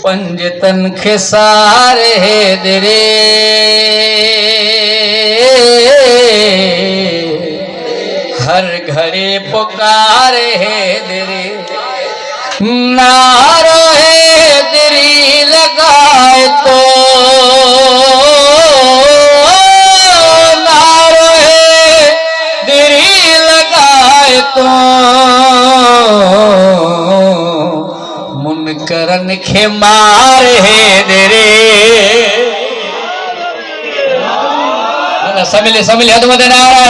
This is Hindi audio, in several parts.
पंजतन के सारे दरे हर घड़ी पुकारे दरे नारो है दरी लगाए तो नारो है दरी लगाए तो मुनकरन के मारे दरे समिले समिले हदमत नारा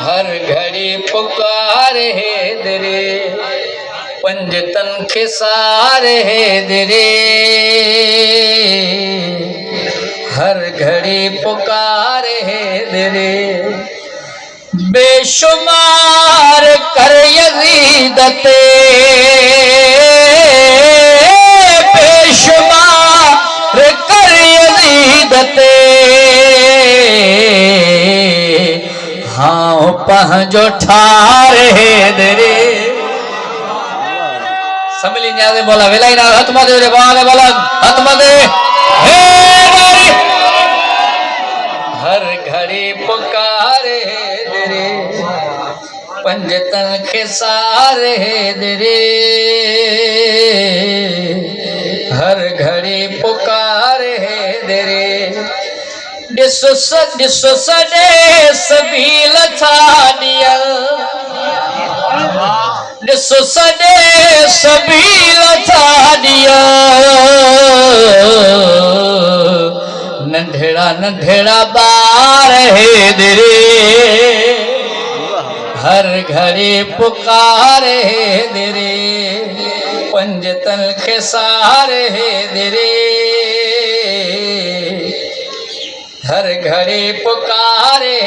हर घड़ी पुकारे दरे पंजतन के सारे दरे हर घड़ी पुकारे दरे बेशुमार कर यजीदते बेशुमार कर यजीदते हाँ पहजो ठारे दरे समली न्यादे बोला वेलाई ना हतमा दे रे बाले बोला हतमा दे हर घड़ी पुकारे दरे पंजतन के सारे दरे हर घड़ी पुकारे दरे दिसो सने सबील छाड़िया दिसो सने सबील छाड़िया नंढेड़ा नंढेड़ा बार है दरे हर घड़ी पुकारे दरे पंजतन के सारे दरे हर घड़ी पुकारे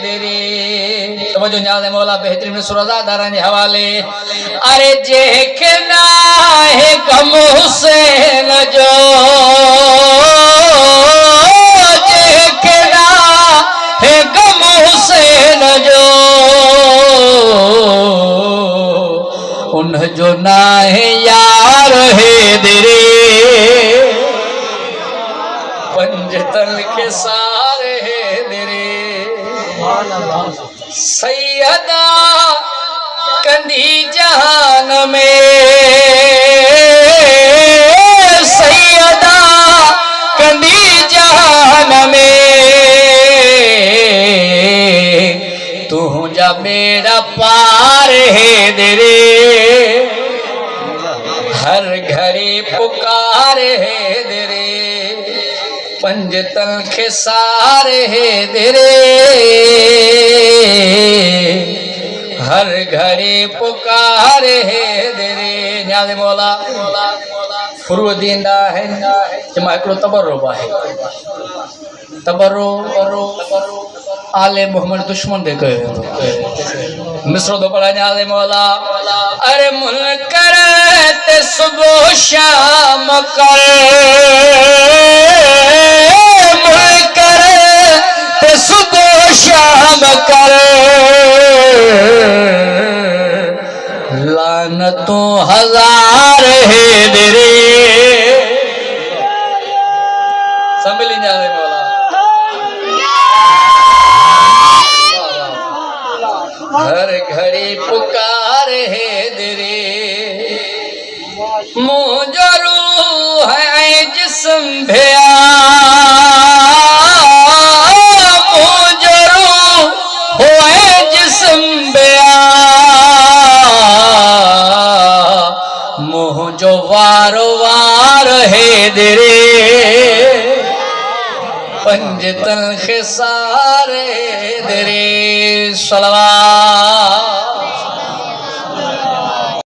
दरे समझो न्याज़ मौला बेहतरीन सुरजा दारानी हवाले अरे जे के ना है गम हुसैन जो जे के ना है गम हुसैन जो उन जो ना है यार है दरे पंजतन के सारे दरे सैयदा कंदी जहान में सैयदा कंदी जहान में तू जा मेरा पार है दरे हर घड़ी पुकार है दरे पंजतन के सारे दरे हर घड़ी पुकारे दरे न्याज़ मौला फुरुद्दीन दा है जमा एकड़ो तबर्रो है तबर्रो आले मोहम्मद दुश्मन दे कयो मिस्रो दो पड़ा न्याज़ मौला अरे मुनकर ते सुबह शाम कर मुनकर ते सुबह शाम कर लानतों हजार है दरे संभली जाने वाला हर घड़ी पुकार है दरे मुझे रूह है जिस्म भया मुझे रूह है जिस्म भया मोह जो वारो वार है दरे पंजतन के सारे दरे सलवात